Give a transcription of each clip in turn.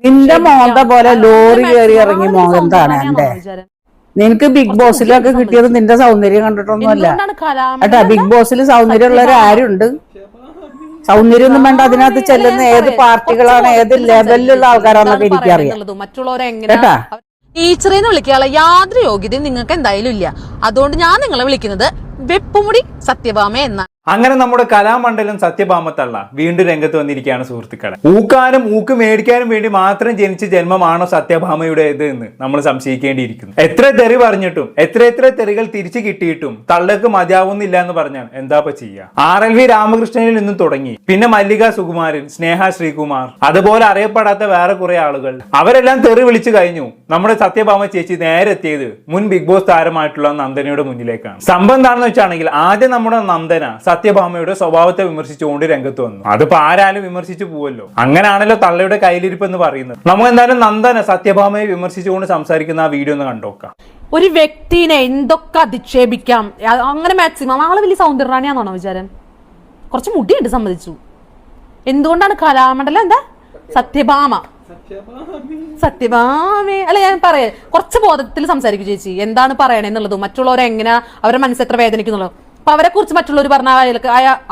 നിന്റെ മോന്ത പോലെ ലോറി കയറി ഇറങ്ങി മോന്താണ് എന്റെ. നിനക്ക് ബിഗ് ബോസിലൊക്കെ കിട്ടിയത് നിന്റെ സൗന്ദര്യം കണ്ടിട്ടൊന്നുമല്ല കേട്ടാ. ബിഗ് ബോസിൽ സൗന്ദര്യമുള്ളവർ ആരുണ്ട്? സൗന്ദര്യം ഒന്നും വേണ്ട. അതിനകത്ത് ചെല്ലുന്ന ഏത് പാർട്ടികളാണ്, ഏത് ലെവലിലുള്ള ആൾക്കാരാണെന്നൊക്കെ എനിക്കറിയാം കേട്ടാ. ടീച്ചറേന്ന് വിളിക്കാനുള്ള യാതൊരു യോഗ്യതയും നിങ്ങൾക്ക് എന്തായാലും ഇല്ല. അതുകൊണ്ട് ഞാൻ നിങ്ങളെ വിളിക്കുന്നത് വെപ്പുമുടി സത്യഭാമ എന്നാണ്. അങ്ങനെ നമ്മുടെ കലാമണ്ഡലം സത്യഭാമ തള്ള വീണ്ടും രംഗത്ത് വന്നിരിക്കുകയാണ് സുഹൃത്തുക്കളെ. ഊക്കാനും ഊക്ക് മേടിക്കാനും വേണ്ടി മാത്രം ജനിച്ച ജന്മമാണോ സത്യഭാമയുടേത് എന്ന് നമ്മൾ സംശയിക്കേണ്ടിയിരിക്കുന്നു. എത്ര തെറി പറഞ്ഞിട്ടും എത്ര തെറികൾ തിരിച്ചു കിട്ടിയിട്ടും തള്ളക്ക് മതിയാവുന്നില്ല എന്ന് പറഞ്ഞാൽ എന്താപ്പ ചെയ്യുക. RLV രാമകൃഷ്ണനിൽ നിന്നും തുടങ്ങി പിന്നെ മല്ലിക സുകുമാരൻ, സ്നേഹ ശ്രീകുമാർ, അതുപോലെ അറിയപ്പെടാത്ത വേറെ കുറെ ആളുകൾ, അവരെല്ലാം തെറി വിളിച്ചു കഴിഞ്ഞു. നമ്മുടെ സത്യഭാമ ചേച്ചി നേരെ എത്തിയത് മുൻ ബിഗ് ബോസ് താരമായിട്ടുള്ള നന്ദനയുടെ മുന്നിലേക്കാണ്. സംഭവം എന്താണെന്ന് വെച്ചാണെങ്കിൽ ആദ്യം നമ്മുടെ നന്ദന സത്യഭാമയുടെ സ്വഭാവത്തെ വിമർശിച്ചുകൊണ്ട് രംഗത്ത് വന്നു. അതിപ്പോ ആരാലും വിമർശിച്ചു പോവല്ലോ. അങ്ങനെയാണല്ലോ തള്ളയുടെ കയ്യിലിരിപ്പ് എന്ന് പറയുന്നത്. നമുക്ക് എന്തായാലും നന്ദന സത്യഭാമയെ വിമർശിച്ചുകൊണ്ട് സംസാരിക്കുന്ന ആ വീഡിയോ ഒന്ന് കണ്ടോക്കാം. ഒരു വ്യക്തിനെ എന്തൊക്കെ അധിക്ഷേപിക്കാം, അങ്ങനെ മാക്സിമം ആള് വലിയ സൗന്ദര്യറാണിയാണെന്നാണോ വിചാരം? കുറച്ച് മുടിയുണ്ട് സമ്മതിച്ചു. എന്തുകൊണ്ടാണ് കലാമണ്ഡലം എന്താ സത്യഭാമ സത്യഭാമേ അല്ല, ഞാൻ പറയാ കുറച്ച് ബോധത്തിൽ സംസാരിക്കും ചേച്ചി. എന്താണ് പറയണെന്നുള്ളതും മറ്റുള്ളവരെ എങ്ങനെ അവരുടെ മനസ്സ് എത്ര വേദനിക്കുന്നുള്ളൂ. അപ്പൊ അവരെ കുറിച്ച് മറ്റുള്ളവർ പറഞ്ഞാൽ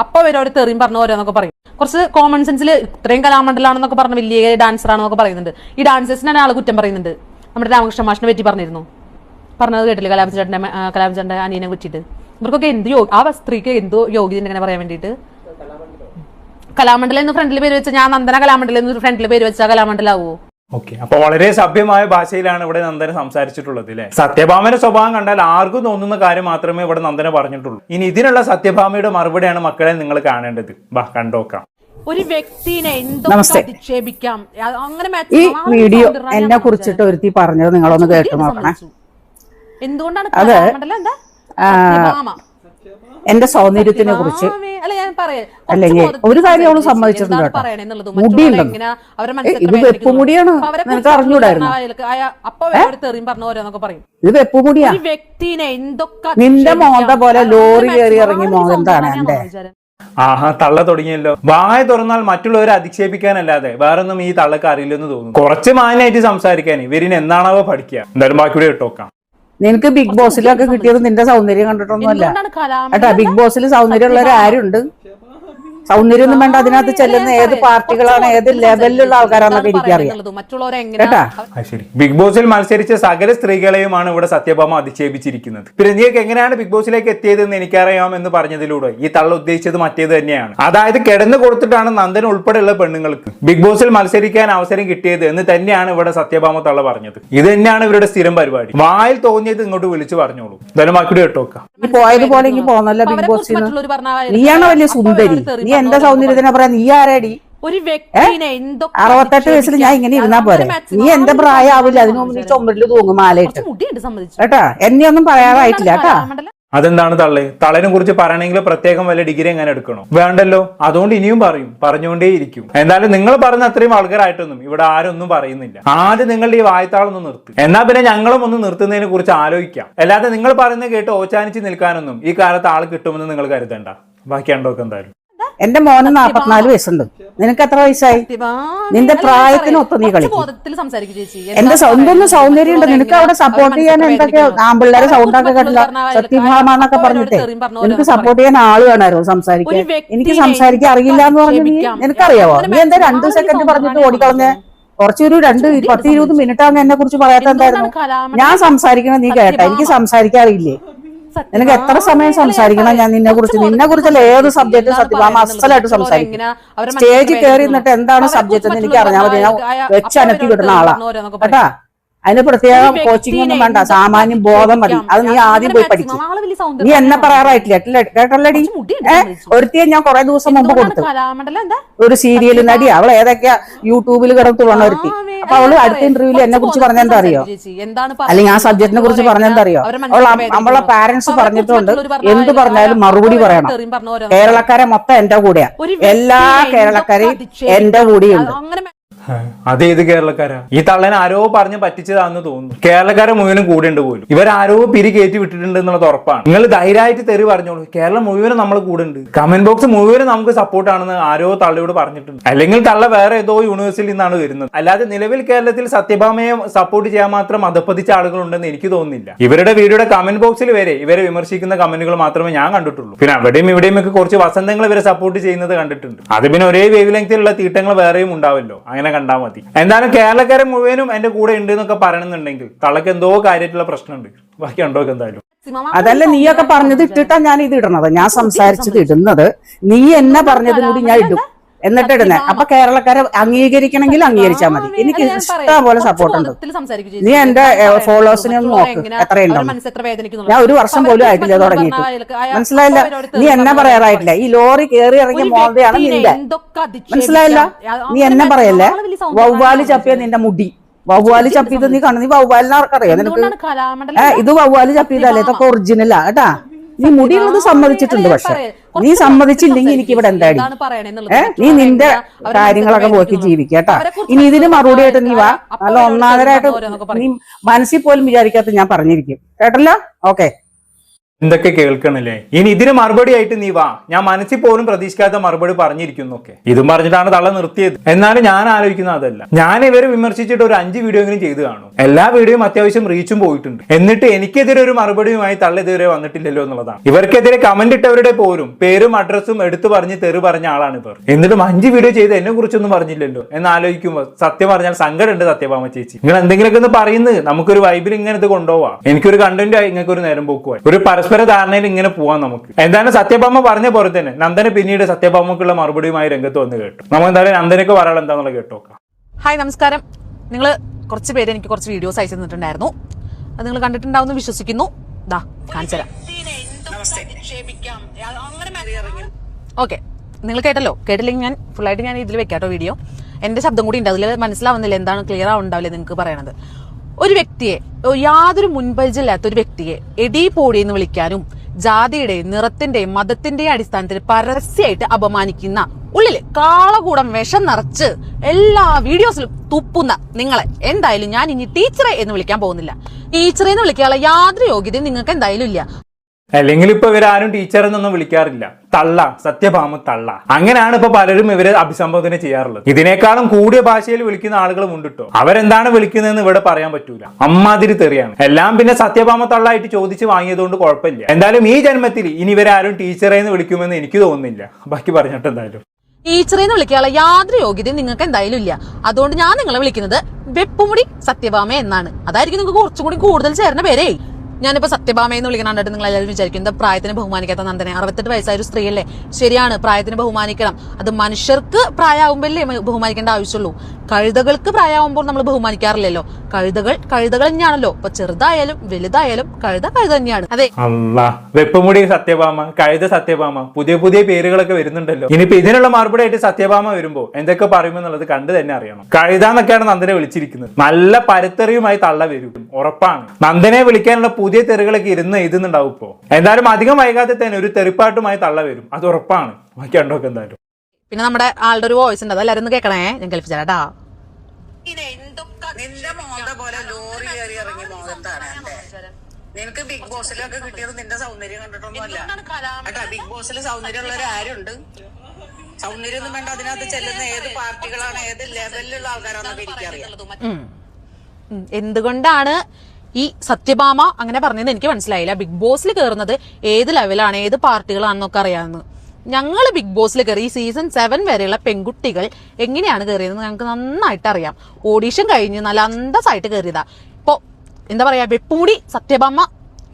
അപ്പൊ വരെ തെറിയും പറഞ്ഞ ഓരോന്നൊക്കെ പറയും. കുറച്ച് കോമൺ സെൻസിൽ ഇത്രയും കലാമണ്ഡലാണെന്നൊക്കെ പറഞ്ഞ വലിയ ഡാൻസർ ആണെന്നൊക്കെ പറയുന്നുണ്ട്. ഈ ഡാൻസേഴ്സിനാണ് ആൾ കുറ്റം പറയുന്നുണ്ട്. നമ്മുടെ രാമകൃഷ്ണ മാഷിനെ പറ്റി പറഞ്ഞത് കേട്ടില്ലേ? കലാമചേട്ടന്റെ അനിയനെ പറ്റിയിട്ട്. ഇവർക്കൊക്കെ എന്ത് ആ സ്ത്രീക്ക് എന്തോ യോഗ്യത ഇങ്ങനെ പറയാൻ വേണ്ടിയിട്ട്. കലാമണ്ഡലം എന്ന് ഫ്രണ്ടിൽ പേര് വെച്ചാൽ ഞാൻ നന്ദന കലാമണ്ഡലം എന്ന് ഫ്രണ്ടിൽ പേര് വെച്ചാൽ കലാമണ്ഡലാവോ? ഓക്കെ, അപ്പൊ വളരെ സഭ്യമായ ഭാഷയിലാണ് ഇവിടെ നന്ദന സംസാരിച്ചിട്ടുള്ളത് അല്ലെ. സത്യഭാമയുടെ സ്വഭാവം കണ്ടാൽ ആർക്കും തോന്നുന്ന കാര്യം മാത്രമേ ഇവിടെ നന്ദന പറഞ്ഞിട്ടുള്ളൂ. ഇനി ഇതിനുള്ള സത്യഭാമയുടെ മറുപടിയാണ് മക്കളെ നിങ്ങൾ കാണേണ്ടത്. ബാ കണ്ടോക്കാം. ഒരു വ്യക്തിനെ അധിക്ഷേപിക്കാം, അങ്ങനെ ഈ വീഡിയോ എന്നെ കുറിച്ചിട്ട് ഒരുത്തി പറഞ്ഞത് നിങ്ങളൊന്ന് കേട്ടു നോക്കണേ. എന്തുകൊണ്ടാണ് എന്റെ സൗന്ദര്യത്തിനെ കുറിച്ച് അല്ലെങ്കിൽ ഒരു കാര്യം അവള് സമ്മതിച്ചിട്ടുണ്ട് കേട്ടോ. മുടിയുണ്ടെന്ന്. ഇത് വെപ്പുമുടിയാണ്, നിനക്ക് അറിഞ്ഞൂടായിരുന്നു. ഇത് വെപ്പുമുടിയാ. നിന്റെ മോന്ത പോലെ ലോറി കയറി ഇറങ്ങി മോന്താണ് എന്റെ. ആഹാ, തള്ള തുടങ്ങിയല്ലോ. വായ തുറന്നാൽ മറ്റുള്ളവരെ അധിക്ഷേപിക്കാനല്ലാതെ വേറൊന്നും ഈ തള്ളക്ക് അറിയില്ലെന്ന് തോന്നുന്നു. കുറച്ച് മാന്യമായിട്ട് സംസാരിക്കാൻ ഇവരിന് എന്നാണാവോ പഠിക്കുക. എന്തായാലും ബാക്കിയുടെ കേട്ടോക്കാം. നിനക്ക് ബിഗ് ബോസിലൊക്കെ കിട്ടിയത് നിന്റെ സൗന്ദര്യം കണ്ടിട്ടൊന്നുമല്ല കേട്ടാ. ബിഗ് ബോസിൽ സൗന്ദര്യമുള്ളവർ ആരുണ്ട്? സൗന്ദര്യം ഒന്നും വേണ്ട. അതിനകത്ത് ചെല്ലുന്ന ഏത് പാർട്ടികളാണ്, ഏത് ലെവലിലുള്ള ആൾക്കാരാണെന്നൊക്കെ എനിക്കറിയാം കേട്ടാ. ശരി, ബിഗ് ബോസിൽ മത്സരിച്ച സകല സ്ത്രീകളെയുമാണ് ഇവിടെ സത്യഭാമ അധിക്ഷേപിച്ചിരിക്കുന്നത്. പിന്നെ നീക്ക് എങ്ങനെയാണ് ബിഗ് ബോസിലേക്ക് എത്തിയതെന്ന് എനിക്കറിയാം എന്ന് പറഞ്ഞതിലൂടെ ഈ തള്ള ഉദ്ദേശിച്ചത് മറ്റേത് തന്നെയാണ്. അതായത് കിടന്നു കൊടുത്തിട്ടാണ് നന്ദൻ ഉൾപ്പെടെയുള്ള പെണ്ണുങ്ങൾക്ക് ബിഗ് ബോസിൽ മത്സരിക്കാൻ അവസരം കിട്ടിയത് എന്ന് തന്നെയാണ് ഇവിടെ സത്യഭാമ തള്ള പറഞ്ഞത്. ഇത് തന്നെയാണ് ഇവരുടെ സ്ഥിരം പരിപാടി. വായിൽ തോന്നിയത് ഇങ്ങോട്ട് വിളിച്ചു പറഞ്ഞോളൂ. എന്തായാലും ബാക്കി കേട്ടോക്കാം. പോയതുപോലെ എനിക്ക് പോന്നല്ലോ ബിഗ് ബോസിൽ. നീയാണ് വലിയ സുന്ദരി. നീ എന്റെ സൗന്ദര്യത്തിനെ പറയാ. നീ ആരേടി? 68 വയസ്സിൽ ഞാൻ ഇങ്ങനെ ഇരുന്നാ പോരെ? നീ എന്റെ പ്രായം ആവില്ല. അതിനു മുമ്പ് നീ ചുമരില് തൂങ്ങും മാലയിട്ട് കേട്ടാ. എന്നെ ഒന്നും പറയാറായിട്ടില്ല കേട്ടാ. അതെന്താണ് തള്ളേ? തളനെ കുറിച്ച് പറയണമെങ്കിൽ പ്രത്യേകം വല്ല ഡിഗ്രി എങ്ങനെ എടുക്കണോ? വേണ്ടല്ലോ. അതുകൊണ്ട് ഇനിയും പറഞ്ഞുകൊണ്ടേയിരിക്കും. എന്തായാലും നിങ്ങൾ പറഞ്ഞ അത്രയും ആൾക്കാരായിട്ടൊന്നും ഇവിടെ ആരൊന്നും പറയുന്നില്ല. ആദ്യം നിങ്ങളുടെ ഈ വായ്ത്താളൊന്നും നിർത്തി. എന്നാ പിന്നെ ഞങ്ങളും ഒന്ന് നിർത്തുന്നതിനെ കുറിച്ച് ആലോചിക്കാം. അല്ലാതെ നിങ്ങൾ പറയുന്നത് കേട്ട് ഓച്ചാനിച്ച് നിൽക്കാനൊന്നും ഈ കാലത്ത് ആൾ കിട്ടുമെന്ന് നിങ്ങൾ കരുതണ്ട. ബാക്കി ഉണ്ടോക്കെ എന്തായാലും. എന്റെ മോന് 44 വയസ്സുണ്ട്. നിനക്ക് എത്ര വയസ്സായി? നിന്റെ പ്രായത്തിനൊത്ത് നീ കളിക്കും. എന്റെ എന്തൊന്നും സൗന്ദര്യം ഉണ്ട് നിനക്ക്. അവിടെ സപ്പോർട്ട് ചെയ്യാൻ എന്തൊക്കെ ആമ്പിള്ളേരെ സൗണ്ടൊക്കെ കേട്ടില്ല. സത്യഭാമ എന്നൊക്കെ പറഞ്ഞിട്ടേ നിനക്ക് സപ്പോർട്ട് ചെയ്യാൻ ആള് വേണമായിരുന്നു സംസാരിക്കാൻ. എനിക്ക് സംസാരിക്കാൻ അറിയില്ല എന്ന് പറഞ്ഞു. നീ നിനക്കറിയാവോ? നീ എന്താ 2 സെക്കൻഡ് പറഞ്ഞിട്ട് ഓടിക്കളഞ്ഞ്? കുറച്ചൊരു 10-20 മിനിറ്റ് ആകുന്ന എന്നെ കുറിച്ച് പറയാത്ത എന്തായിരുന്നു? ഞാൻ സംസാരിക്കണം നീ കേട്ടാ. എനിക്ക് സംസാരിക്കാറില്ലേ? നിനക്ക് എത്ര സമയം സംസാരിക്കണം ഞാൻ നിന്നെ കുറിച്ചല്ല ഏത് സബ്ജക്ട് സത്യഭാമ അസലായിട്ട് സംസാരിക്കും. സ്റ്റേജിൽ കയറി നിന്നിട്ട് എന്താണ് സബ്ജക്ട് എന്ന് എനിക്ക് അറിഞ്ഞാൽ മതി. ഞാൻ വെച്ചനത്തി കിട്ടുന്ന ആളാ കേട്ടാ. അതിന് പ്രത്യേകം കോച്ചിങ് ഒന്നും വേണ്ട. സാമാന്യം ബോധം മതി. അത് നീ ആദ്യം പോയി പഠിക്കും. നീ എന്നെ പറയാറായിട്ടില്ല കേട്ടല്ലടി. ഒരുത്തിയെ ഞാൻ കുറെ ദിവസം മുമ്പ് കൊടുത്തു. ഒരു സീരിയൽ നടി. അവൾ ഏതൊക്കെയാ യൂട്യൂബിൽ കിടത്തുള്ള ഒരുത്തി. അപ്പൊ അവള് അടുത്ത ഇന്റർവ്യൂല് എന്നെ കുറിച്ച് പറഞ്ഞെന്താ അറിയോ? അല്ലെങ്കിൽ ആ സബ്ജക്റ്റിനെ കുറിച്ച് പറഞ്ഞെന്താ അറിയോ? അവളെ പാരന്റ്സ് പറഞ്ഞിട്ടുണ്ട് എന്ത് പറഞ്ഞാലും മറുപടി പറയണം. കേരളക്കാരെ മൊത്തം എന്റെ കൂടെയാ. എല്ലാ കേരളക്കാരെയും എന്റെ കൂടെയുണ്ട്. അതേത് കേരളക്കാരാ? ഈ തള്ളനെ ആരോ പറഞ്ഞ് പറ്റിച്ചതാന്ന് തോന്നുന്നു. കേരളക്കാരെ മുഴുവനും കൂടെ ഉണ്ട് പോലും. ഇവരാരോ പിരി കയറ്റി വിട്ടിട്ടുണ്ട് എന്നുള്ളത് ഉറപ്പാണ്. നിങ്ങൾ ധൈര്യമായിട്ട് തെറി പറഞ്ഞോളൂ. കേരളം മുഴുവനും നമ്മൾ കൂടെ ഉണ്ട്. കമന്റ് ബോക്സ് മുഴുവനും നമുക്ക് സപ്പോർട്ടാണെന്ന് ആരോ തള്ളയോട് പറഞ്ഞിട്ടുണ്ട്. അല്ലെങ്കിൽ തള്ള വേറെ ഏതോ യൂണിവേഴ്സിറ്റിയിൽ നിന്നാണ് വരുന്നത്. അല്ലാതെ നിലവിൽ കേരളത്തിൽ സത്യഭാമയെ സപ്പോർട്ട് ചെയ്യാൻ മാത്രം അധപ്പതിച്ച ആളുകളുണ്ടെന്ന് എനിക്ക് തോന്നുന്നില്ല. ഇവരുടെ വീഡിയോയുടെ കമന്റ് ബോക്സിൽ വരെ ഇവരെ വിമർശിക്കുന്ന കമന്റുകൾ മാത്രമേ ഞാൻ കണ്ടിട്ടുള്ളൂ. പിന്നെ അവിടെയും ഇവിടെയും ഒക്കെ കുറച്ച് വസന്തങ്ങൾ ഇവരെ സപ്പോർട്ട് ചെയ്യുന്നത് കണ്ടിട്ടുണ്ട്. അത് പിന്നെ ഒരേ വേവ് ലെങ്തിലുള്ള തീട്ടങ്ങൾ വേറെയും ഉണ്ടാവല്ലോ. അങ്ങനെ കണ്ടാൽ മതി. എന്തായാലും കേരളക്കാരെ മുഴുവനും എന്റെ കൂടെ ഉണ്ട് എന്നൊക്കെ പറയണമെന്നുണ്ടെങ്കിൽ തള്ളക്ക് എന്തോ കാര്യമായിട്ടുള്ള പ്രശ്നമുണ്ട്. ബാക്കി ഉണ്ടോ എന്തായാലും. അതല്ല, നീയൊക്കെ പറഞ്ഞത് ഇട്ടിട്ടാ ഞാൻ ഇത് ഇടണത്. ഞാൻ സംസാരിച്ചത് ഇടുന്നത്, നീ എന്നെ പറഞ്ഞത് കൂടി ഞാൻ ഇടും എന്നിട്ട് ഇടുന്നേ. അപ്പൊ കേരളക്കാരെ അംഗീകരിക്കണമെങ്കിൽ അംഗീകരിച്ചാൽ മതി. എനിക്ക് ഇഷ്ടം പോലെ സപ്പോർട്ട് ഉണ്ട്. നീ എന്റെ ഫോളോവേഴ്സിനെ ഒന്ന് നോക്ക്, എത്രയുണ്ടാവും. ഞാൻ 1 വർഷം പോലും ആയിട്ടില്ല തുടങ്ങിയിട്ട്. മനസ്സിലായില്ല? നീ എന്നെ പറയാറായിട്ടില്ല. ഈ ലോറി കയറി ഇറങ്ങിയ മോതയാണ് നിന്റെ. മനസ്സിലായില്ല? നീ എന്നെ പറയല്ലേ. വവ്വാല് ചപ്പിയ നിന്റെ മുടി, വവ്വാല് ചപ്പിയത് നീ കാണും. നീ വവ്വാലിനെ ആർക്കറിയോ നിനക്ക്? ഇത് വവ്വാല് ചപ്പിയതല്ലേ? ഇതൊക്കെ ഒറിജിനലാ കേട്ടാ. നീ മുടിയുള്ളത് സമ്മതിച്ചിട്ടുണ്ട്. പക്ഷെ നീ സമ്മതിച്ചില്ലെങ്കിൽ എനിക്ക് ഇവിടെ എന്താടി? നീ നിന്റെ കാര്യങ്ങളൊക്കെ നോക്കി ജീവിക്കട്ടാ. ഇനി ഇതിന് മറുപടി ആയിട്ട് നീ വാ. നല്ല ഒന്നാമതായിട്ട് നീ മനസ്സിൽ പോലും വിചാരിക്കാത്ത ഞാൻ പറഞ്ഞിരിക്കും. കേട്ടല്ലോ? ഓക്കെ. എന്തൊക്കെ കേൾക്കണല്ലേ? ഇനി ഇതിന് മറുപടി ആയിട്ട് നീ വാ, ഞാൻ മനസ്സിൽ പോലും പ്രതീക്ഷിക്കാത്ത മറുപടി പറഞ്ഞിരിക്കുന്നൊക്കെ. ഇതും പറഞ്ഞിട്ടാണ് തള്ള നിർത്തിയത്. എന്നാലും ഞാൻ ആലോചിക്കുന്ന അതല്ല. ഞാൻ ഇവരെ വിമർശിച്ചിട്ട് ഒരു 5 വീഡിയോ എങ്കിലും ചെയ്തു കാണും. എല്ലാ വീഡിയോയും അത്യാവശ്യം റീച്ചും പോയിട്ടുണ്ട്. എന്നിട്ട് എനിക്കെതിരെ ഒരു മറുപടിയുമായി തള്ള ഇതുവരെ വന്നിട്ടില്ലല്ലോ എന്നുള്ളതാണ്. ഇവർക്കെതിരെ കമന്റ് ഇട്ടവരുടെ പോലും പേരും അഡ്രസ്സും എടുത്തു പറഞ്ഞ് തെറി പറഞ്ഞ ആളാണ് ഇവർ. എന്നിട്ടും 5 വീഡിയോ ചെയ്ത് എന്നെ കുറിച്ചൊന്നും പറഞ്ഞില്ലല്ലോ എന്ന് ആലോചിക്കുമ്പോൾ സത്യം പറഞ്ഞാൽ സങ്കടമുണ്ട്. സത്യഭാമ ചേച്ചി, നിങ്ങൾ എന്തെങ്കിലുമൊക്കെ ഒന്ന് പറയുന്നത് നമുക്കൊരു വൈബിൽ ഇങ്ങനെ ഇത് കൊണ്ടുപോവാം. എനിക്കൊരു കണ്ടന്റ് ആയി, നിങ്ങൾക്ക് ഒരു നേരം പോക്കുവായി, ഒരു പരസ്പര ധാരണയിൽ ഇങ്ങനെ പോവാൻ നമുക്ക്. എന്തായാലും സത്യഭാമ പറഞ്ഞ പോലെ തന്നെ നന്ദന പിന്നീട് സത്യഭാമക്കുള്ള മറുപടിയുമായി രംഗത്ത് വന്ന് കേട്ടു. നമ്മൾ എന്തായാലും നന്ദനക്ക് പറയാനുള്ള എന്താണെന്നുള്ള കേട്ടോക്കാം. ഹായ്, നമസ്കാരം. നിങ്ങൾ കുറച്ച് പേര് എനിക്ക് കുറച്ച് വീഡിയോസ് അയച്ചു തന്നിട്ടുണ്ടായിരുന്നു. അത് നിങ്ങൾ കണ്ടിട്ടുണ്ടാവുമെന്ന് വിശ്വസിക്കുന്നു. ദാ കാണിച്ചു തരാം. ഓക്കെ, നിങ്ങൾ കേട്ടല്ലോ. കേട്ടില്ലെങ്കിൽ ഞാൻ ഫുള്ളായിട്ട് ഞാൻ ഇതിൽ വെക്കാട്ടോ വീഡിയോ. എന്റെ ശബ്ദം കൂടി ഉണ്ട്, അതിൽ മനസ്സിലാവുന്നില്ല എന്താണ്, ക്ലിയർ ആവുണ്ടാവില്ലേ നിങ്ങൾക്ക് പറയണത്. ഒരു വ്യക്തിയെ, യാതൊരു മുൻപരിചയമില്ലാത്ത ഒരു വ്യക്തിയെ എടി പോടി എന്ന് വിളിക്കാനും ജാതിയുടെയും നിറത്തിന്റെയും മതത്തിന്റെയും അടിസ്ഥാനത്തിൽ പരസ്യമായിട്ട് അപമാനിക്കുന്ന, ഉള്ളില് കാളകൂടം വിഷം നിറച്ച് എല്ലാ വീഡിയോസിലും തുപ്പുന്ന നിങ്ങളെ എന്തായാലും ഞാൻ ഇനി ടീച്ചറെ എന്ന് വിളിക്കാൻ പോകുന്നില്ല. ടീച്ചറെ എന്ന് വിളിക്കാനുള്ള യാതൊരു യോഗ്യതയും നിങ്ങൾക്ക് എന്തായാലും ഇല്ല. അല്ലെങ്കിൽ ഇപ്പൊ ഇവരാരും ടീച്ചർ എന്നൊന്നും വിളിക്കാറില്ല. തള്ള, സത്യഭാമ തള്ള, അങ്ങനെയാണ് ഇപ്പൊ പലരും ഇവരെ അഭിസംബോധന ചെയ്യാറുള്ളത്. ഇതിനേക്കാളും കൂടിയ ഭാഷയിൽ വിളിക്കുന്ന ആളുകളും ഉണ്ട് കേട്ടോ. അവരെന്താണ് വിളിക്കുന്നതെന്ന് ഇവിടെ പറയാൻ പറ്റൂല. അമ്മാതിരി തെറിയാണ് എല്ലാം. പിന്നെ സത്യഭാമ തള്ളായിട്ട് ചോദിച്ച് വാങ്ങിയതുകൊണ്ട് കുഴപ്പമില്ല. എന്തായാലും ഈ ജന്മത്തിൽ ഇനി ഇവരാരും ടീച്ചറെ എന്ന് വിളിക്കുമെന്ന് എനിക്ക് തോന്നുന്നില്ല. ബാക്കി പറഞ്ഞിട്ട് എന്തായാലും ടീച്ചറെ എന്ന് വിളിക്കാനുള്ള യാതൊരു യോഗ്യതയും നിങ്ങൾക്ക് എന്തായാലും ഇല്ല. അതുകൊണ്ട് ഞാൻ നിങ്ങളെ വിളിക്കുന്നത് വെപ്പുമുടി സത്യഭാമ എന്നാണ്. അതായിരിക്കും നിങ്ങൾക്ക് കുറച്ചും കൂടി കൂടുതൽ ചേർന്ന പേരേ. ഞാനിപ്പോ സത്യഭാമ എന്ന് വിളിക്കണം കണ്ടിട്ട് നിങ്ങൾ എല്ലാവരും വിചാരിക്കും എന്താ പ്രായത്തിന് ബഹുമാനിക്കാത്ത നന്ദനെ? 68 വയസ്സായ ഒരു സ്ത്രീയല്ലേ? ശരിയാണ്, പ്രായത്തിന് ബഹുമാനിക്കണം. അത് മനുഷ്യർക്ക് പ്രായമാകുമ്പോഴല്ലേ ബഹുമാനിക്കേണ്ട ആവശ്യമുള്ളൂ. കഴുതകൾക്ക് പ്രായമാകുമ്പോൾ നമ്മൾ ബഹുമാനിക്കാറില്ലല്ലോ. കഴുതകൾ തന്നെയാണല്ലോ. ഇപ്പൊ ചെറുതായാലും വലുതായാലും കഴുത തന്നെയാണ്. അതെ. അല്ലാ, വെപ്പമുടി സത്യഭാമ, കഴുത സത്യഭാമ, പുതിയ പുതിയ പേരുകളൊക്കെ വരുന്നുണ്ടല്ലോ. ഇനിയിപ്പോ ഇതിനുള്ള മറുപടി ആയിട്ട് സത്യഭാമ വരുമ്പോ എന്തൊക്കെ പറയുമെന്നുള്ളത് കണ്ടു തന്നെ അറിയണം. കഴുത എന്നൊക്കെയാണ് നന്ദനെ വിളിച്ചിരിക്കുന്നത്. നല്ല പരത്തെറിയുമായി തള്ള വരും, ഉറപ്പാണ്. നന്ദനെ വിളിക്കാനുള്ള പുതിയ തെറികളൊക്കെ എഴുതുന്നുണ്ടാവും ഇപ്പോ. എന്തായാലും അധികം വൈകാതെ തന്നെ ഒരു തെറിപ്പാട്ടുമായി തള്ള വരും, അത് ഉറപ്പാണ്. ബാക്കി ഉണ്ടോക്കെ എന്തായാലും. പിന്നെ നമ്മുടെ ആളുടെ ഒരു വോയിസ് ഉണ്ട്, അതെല്ലാരും ഒന്ന് കേൾക്കണേ. ഞാൻ കേൾപ്പിച്ചാ. നിന്റെ മോന്ത പോലെ ലോറി കയറി ഇറങ്ങി മോഹത്താണ് നിനക്ക് ബിഗ് ബോസിലൊക്കെ കിട്ടിയത് നിന്റെ സൗന്ദര്യം കണ്ടിട്ടൊന്നുമല്ല കേട്ടാ. ബിഗ് ബോസിൽ സൗന്ദര്യമുള്ളവർ ആരുണ്ട്? സൗന്ദര്യം ഒന്നും വേണ്ട. അതിനകത്ത് ചെല്ലുന്ന ഏത് പാർട്ടികളാണ്, ഏത് ലെവലിലുള്ള ആൾക്കാരാണെന്നൊക്കെ എനിക്കറിയാം. എന്തുകൊണ്ടാണ് ഈ സത്യഭാമ അങ്ങനെ പറഞ്ഞതെന്ന് എനിക്ക് മനസ്സിലായില്ല. ബിഗ് ബോസിൽ കയറുന്നത് ഏത് ലെവലാണ്, ഏത് പാർട്ടികളാണെന്നൊക്കെ അറിയാമെന്ന്. ഞങ്ങൾ ബിഗ് ബോസിൽ കയറി ഈ സീസൺ 7 വരെയുള്ള പെൺകുട്ടികൾ എങ്ങനെയാണ് കയറിയതെന്ന് ഞങ്ങൾക്ക് നന്നായിട്ട് അറിയാം. ഓഡീഷൻ കഴിഞ്ഞ് നല്ല അന്തസ്സായിട്ട് കയറിയതാ. ഇപ്പൊ എന്താ പറയാ, വെപ്പുമുടി സത്യഭാമ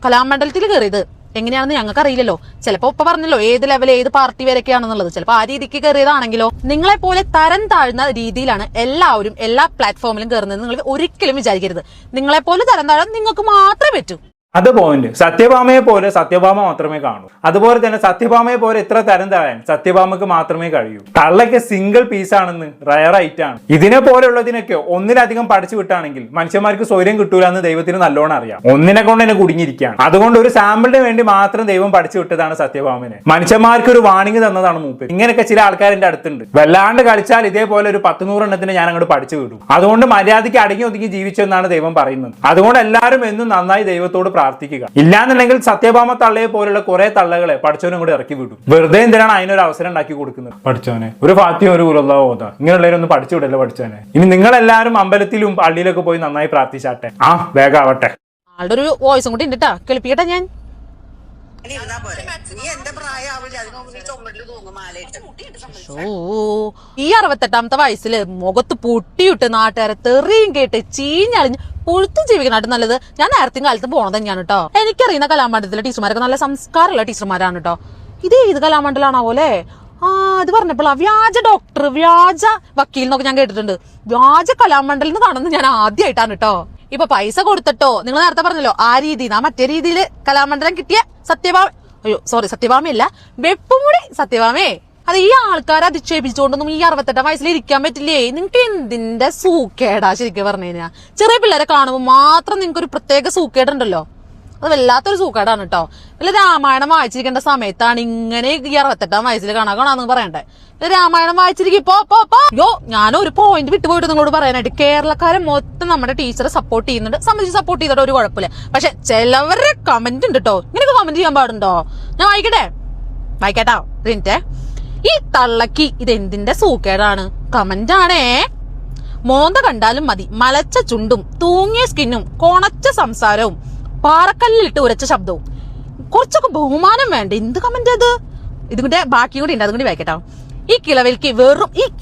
കലാമണ്ഡലത്തിൽ കയറിയത് എങ്ങനെയാണെന്ന് ഞങ്ങൾക്ക് അറിയില്ലല്ലോ. ചിലപ്പോ ഇപ്പൊ പറഞ്ഞല്ലോ ഏത് ലെവൽ ഏത് പാർട്ടി വരെയൊക്കെയാണെന്നുള്ളത്. ചിലപ്പോ ആ രീതിക്ക് കയറിയതാണെങ്കിലോ. നിങ്ങളെ പോലെ തരം താഴ്ന്ന രീതിയിലാണ് എല്ലാവരും എല്ലാ പ്ലാറ്റ്ഫോമിലും കയറുന്നത് നിങ്ങൾ ഒരിക്കലും വിചാരിക്കരുത്. നിങ്ങളെ പോലെ തരം താഴാൻ നിങ്ങൾക്ക് മാത്രമേ പറ്റൂ. അത് പോയിന്റ്. സത്യഭാമയെ പോലെ സത്യഭാമ മാത്രമേ കാണൂ. അതുപോലെ തന്നെ സത്യഭാമയെ പോലെ ഇത്ര തരം താഴാൻ സത്യഭാമക്ക് മാത്രമേ കഴിയൂ. തള്ളയ്ക്ക് സിംഗിൾ പീസ് ആണെന്ന് റയർ ആയിട്ടാണ്. ഇതിനെ പോലെയുള്ളതിനൊക്കെ ഒന്നിലധികം പഠിച്ചു വിട്ടാണെങ്കിൽ മനുഷ്യന്മാർക്ക് സ്വയം കിട്ടൂല എന്ന് ദൈവത്തിന് നല്ലോണം അറിയാം. ഒന്നിനെ കൊണ്ട് തന്നെ കുടുങ്ങിയിരിക്കുകയാണ്. അതുകൊണ്ട് ഒരു സാമ്പിളിന് വേണ്ടി മാത്രം ദൈവം പഠിച്ചു വിട്ടതാണ് സത്യഭാമനെ. മനുഷ്യന്മാർക്ക് ഒരു വാണിംഗ് തന്നതാണ് മൂപ്പര്. ഇങ്ങനെയൊക്കെ ചില ആൾക്കാർ എന്റെ അടുത്തുണ്ട്. വല്ലാണ്ട് കളിച്ചാൽ ഇതേപോലെ ഒരു 100-100 എണ്ണത്തിന് ഞാൻ അങ്ങോട്ട് പഠിച്ചു വിടും. അതുകൊണ്ട് മര്യാദയ്ക്ക് അടങ്ങി ഒതുങ്ങി ജീവിച്ചെന്നാണ് ദൈവം പറയുന്നത്. അതുകൊണ്ട് എല്ലാവരും എന്നും നന്നായി ദൈവത്തോട് പ്രാർത്ഥിക്കുക. ഇല്ലാന്നുണ്ടെങ്കിൽ സത്യഭാമ തള്ളയെ പോലുള്ള കുറെ തള്ളകളെ പഠിച്ചവനും കൂടെ ഇറക്കി വിടും. വെറുതെ എന്തിനാണ് അതിനൊരു അവസരം ഉണ്ടാക്കി കൊടുക്കുന്നത്? പഠിച്ചവനെ ഒരു ഫാത്തിയും ഒരു ഉലല്ലാഹു ഓതാ ഇങ്ങനെയുള്ളവരൊന്നും പഠിച്ചു വിടല്ലോ പഠിച്ചവനെ. ഇനി നിങ്ങളെല്ലാവരും അമ്പലത്തിലും പള്ളിയിലൊക്കെ പോയി നന്നായി പ്രാർത്ഥിച്ചാട്ടെ. വേഗം ആവട്ടെ. ആളുടെ ഒരു വോയിസും കൂടി ഉണ്ട് ട്ടാ, കേൾപ്പിക്കട്ടെ ഞാൻ. ഈ 68ാമത്തെ വയസ്സില് മുഖത്ത് പൊട്ടിയിട്ട് നാട്ടുകാരെ തെറിയും കേട്ട് ചീഞ്ഞളിഞ്ഞ് പുഴുത്തും ജീവിക്കണായിട്ട് നല്ലത് ഞാൻ നേരത്തെ കാലത്ത് പോണത് തന്നെയാണ് കേട്ടോ. എനിക്കറിയുന്ന കലാമണ്ഡലത്തിലെ ടീച്ചർമാരൊക്കെ നല്ല സംസ്കാരമുള്ള ടീച്ചർമാരാണ് കേട്ടോ. ഇത് ഏത് കലാമണ്ഡലാണാവോ അല്ലേ? അത് പറഞ്ഞപ്പോൾ വ്യാജ ഡോക്ടർ, വ്യാജ വക്കീൽ എന്നൊക്കെ ഞാൻ കേട്ടിട്ടുണ്ട്. വ്യാജ കലാമണ്ഡലം എന്ന് കാണുന്നത് ഞാൻ ആദ്യമായിട്ടാണ് കേട്ടോ. ഇപ്പൊ പൈസ കൊടുത്തിട്ടോ, നിങ്ങൾ നേരത്തെ പറഞ്ഞല്ലോ ആ രീതിയിൽ മറ്റേ രീതിയിൽ കലാമണ്ഡലം കിട്ടിയ സത്യഭാമയല്ല വെപ്പുമുടി സത്യഭാമേ. അത് ഈ ആൾക്കാരെ അധിക്ഷേപിച്ചുകൊണ്ടൊന്നും ഈ 68ാം വയസ്സിൽ ഇരിക്കാൻ പറ്റില്ലേ? നിങ്ങൾക്ക് എന്തിന്റെ സൂക്കേടാ ശരിക്കും പറഞ്ഞു കഴിഞ്ഞാൽ. ചെറിയ പിള്ളേരെ കാണുമ്പോൾ മാത്രം നിങ്ങൾക്ക് ഒരു പ്രത്യേക സൂക്കേടുണ്ടല്ലോ. അത് വല്ലാത്തൊരു സൂക്കേടാണ് കേട്ടോ. വല്ല രാമായണം വായിച്ചിരിക്കേണ്ട സമയത്താണ് ഇങ്ങനെ ഈ 68ാം വയസ്സിൽ കാണാന്ന് പറയണ്ടേ. രാമായണം വായിച്ചിരിക്കോ ഞാനൊരു പോയിന്റ് വിട്ടുപോയിട്ട് നിങ്ങളോട് പറയാനായിട്ട്. കേരളക്കാരെ മൊത്തം നമ്മുടെ ടീച്ചറെ സപ്പോർട്ട് ചെയ്യുന്നുണ്ട്. സപ്പോർട്ട് ചെയ്തിട്ട് ഒരു കുഴപ്പമില്ല. പക്ഷെ ചിലവരുടെ കമന്റ് ഉണ്ട് കേട്ടോ. ഇങ്ങനെയൊക്കെ കമന്റ് ചെയ്യാൻ പാടുണ്ടോ? ഞാൻ വായിക്കട്ടോ ഇതിന്റെ. ഈ തള്ളക്ക് ഇതെന്തിന്റെ സൂക്കേടാണ്? കമന്റ് ആണേ. മോന്ത കണ്ടാലും മതി, മലച്ച ചുണ്ടും തൂങ്ങിയ സ്കിന്നും കൊണച്ച സംസാരവും പാറക്കല്ലിലിട്ട് ഉരച്ച ശബ്ദവും. കുറച്ചൊക്കെ ബഹുമാനം വേണ്ട. എന്ത് കമന്റ് അത്? ഇതിന്റെ ബാക്കി കൂടി ഉണ്ട്, അതും കൂടി വായിക്കട്ടോ. ഈ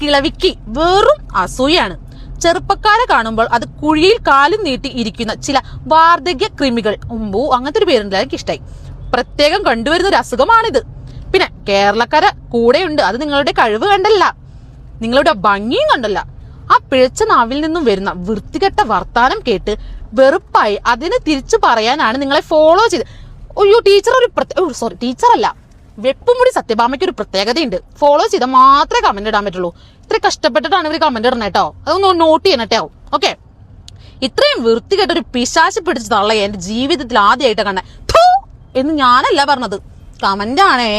കിളവിക്ക് വെറും അസൂയാണ്. ചെറുപ്പക്കാരെ കാണുമ്പോൾ അത് കുഴിയിൽ കാലും നീട്ടി ഇരിക്കുന്ന ചില വാർദ്ധക്യ കൃമികൾ. അങ്ങനത്തെ ഒരു പേരുണ്ട്, എനിക്ക് ഇഷ്ടായി. പ്രത്യേകം കണ്ടുവരുന്ന ഒരു അസുഖമാണിത്. പിന്നെ കേരളക്കാരെ കൂടെയുണ്ട്. അത് നിങ്ങളുടെ കഴിവ് കണ്ടല്ല, നിങ്ങളുടെ ഭംഗിയും കണ്ടല്ല. ആ പിഴച്ച നാവിൽ നിന്നും വരുന്ന വൃത്തികെട്ട വർത്താനം കേട്ട് വെറുപ്പായി അതിന് തിരിച്ചു പറയാനാണ് നിങ്ങളെ ഫോളോ ചെയ്ത്. ടീച്ചറല്ല, വെപ്പുമുടി സത്യഭാമയ്ക്ക് ഒരു പ്രത്യേകതയുണ്ട്. ഫോളോ ചെയ്താൽ മാത്രമേ കമന്റ് ഇടാൻ പറ്റുള്ളൂ. ഇത്ര കഷ്ടപ്പെട്ടിട്ടാണ് ഇവർ കമന്റ് ഇടണേ കേട്ടോ. അതൊന്ന് നോട്ട് ചെയ്യണട്ടോ. ഓക്കെ, ഇത്രയും വൃത്തികെട്ട ഒരു പിശാചി പിടിച്ച് തള്ളയെ എന്റെ ജീവിതത്തിൽ ആദ്യമായിട്ട് കണ്ടേ എന്ന് ഞാനല്ല പറഞ്ഞത്, കമന്റ് ആണേ.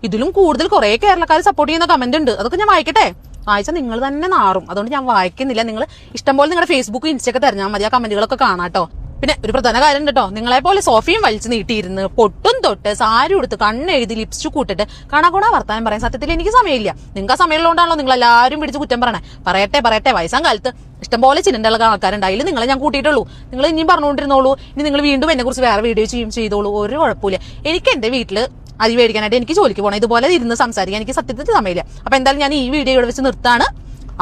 ഇതിലും കൂടുതൽ കുറെ കേരളക്കാർ സപ്പോർട്ട് ചെയ്യുന്ന കമന്റ് ഉണ്ട്. അതൊക്കെ ഞാൻ വായിക്കട്ടെ. വായിച്ചാൽ നിങ്ങൾ തന്നെ നാറും. അതുകൊണ്ട് ഞാൻ വായിക്കുന്നില്ല. നിങ്ങൾ ഇഷ്ടംപോലെ നിങ്ങളുടെ ഫേസ്ബുക്ക് ഇൻസ്റ്റൊക്കെ തെരഞ്ഞാൽ മതി, ആ കമന്റുകളൊക്കെ കാണാട്ടോ. പിന്നെ ഒരു പ്രധാന കാര്യം കേട്ടോ, നിങ്ങളെ പോലെ സോഫയും വലിച്ചു നീട്ടിയിരുന്ന് പൊട്ടും തൊട്ട് സാരി കൊടുത്ത് കണ്ണെഴുതി ലിപ്സ്റ്റിക് കൂട്ടിട്ട് കണകുണ വർത്താനം പറയാൻ സത്യത്തിൽ എനിക്ക് സമയമില്ല. നിങ്ങൾക്ക് ആ സമയമുള്ളതുകൊണ്ടാണല്ലോ നിങ്ങൾ എല്ലാവരും പിടിച്ച് കുറ്റം പറയണേ. പറയട്ടെ വയസ്സാം കാലത്ത് ഇഷ്ടംപോലെ ചിന്തയുള്ള ആൾക്കാരുണ്ട്. അതിൽ നിങ്ങളെ ഞാൻ കൂട്ടിയിട്ടുള്ളൂ. നിങ്ങൾ ഇനിയും പറഞ്ഞുകൊണ്ടിരുന്നോളൂ. ഇനി നിങ്ങൾ വീണ്ടും എന്നെ കുറിച്ച് വേറെ വീഡിയോ ചെയ്തോളൂ. ഒരു കുഴപ്പമില്ല. എനിക്ക് എന്റെ വീട്ടില് അരി മേടിക്കാനായിട്ട് എനിക്ക് ജോലിക്ക് പോകണം. ഇതുപോലെ ഇരുന്ന് സംസാരിക്കാൻ എനിക്ക് സത്യത്തിൽ സമയമില്ല. അപ്പൊ എന്തായാലും ഞാൻ ഈ വീഡിയോ ഇവിടെ വെച്ച് നിർത്താണ്.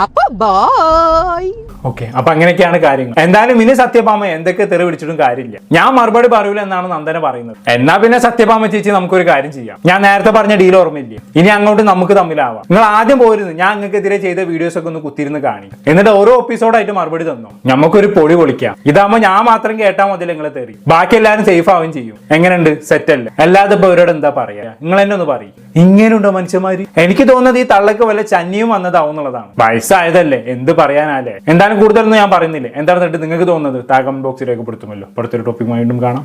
അപ്പൊ ബൈ. ഓക്കെ, അപ്പൊ അങ്ങനെയൊക്കെയാണ് കാര്യങ്ങൾ. എന്തായാലും ഇനി സത്യഭാമ എന്തൊക്കെ തെറി പിടിച്ചിട്ടും കാര്യമില്ല. ഞാൻ മറുപടി പറയൂല എന്നാണ് നന്ദന പറയുന്നത്. എന്നാ പിന്നെ സത്യഭാമ ചേച്ചി നമുക്കൊരു കാര്യം ചെയ്യാം. ഞാൻ നേരത്തെ പറഞ്ഞ ഡീൽ ഓർമ്മയില്ലേ? ഇനി അങ്ങോട്ട് നമുക്ക് തമ്മിലാവാം. നിങ്ങൾ ആദ്യം പോയിരുന്നു ഞാൻ നിങ്ങൾക്കെതിരെ ചെയ്ത വീഡിയോസ് ഒക്കെ ഒന്ന് കുത്തിരുന്ന് കാണി. എന്നിട്ട് ഓരോ എപ്പിസോഡായിട്ട് മറുപടി തന്നോ. നമുക്കൊരു പൊടി പൊളിക്കാം. ഇതാകുമ്പോ ഞാൻ മാത്രം കേട്ടാൽ മതി നിങ്ങളെ തെറി. ബാക്കി എല്ലാവരും സേഫ് ആവുകയും ചെയ്യും. എങ്ങനെയുണ്ട്? സെറ്റ് അല്ലേ? അല്ലാതെ ഇപ്പൊ അവരോട് എന്താ പറയാ? നിങ്ങൾ എന്നെ ഒന്ന് പറയും. ഇങ്ങനെയുണ്ടോ മനുഷ്യന്മാര്? എനിക്ക് തോന്നുന്നത് ഈ തള്ളക്ക് വല്ല ചന്നിയും വന്നതാവും എന്നുള്ളതാണ്. വയസ്സായതല്ലേ, എന്ത് പറയാനാലേ. എന്തായാലും കൂടുതലൊന്നും ഞാൻ പറയുന്നില്ല. എന്താണെന്നിട്ട് നിങ്ങൾക്ക് തോന്നുന്നത് കമന്റ് ബോക്സിൽ രേഖപ്പെടുത്തുമല്ലോ. അടുത്തൊരു ടോപ്പിക്കുമായി വീണ്ടും കാണാം.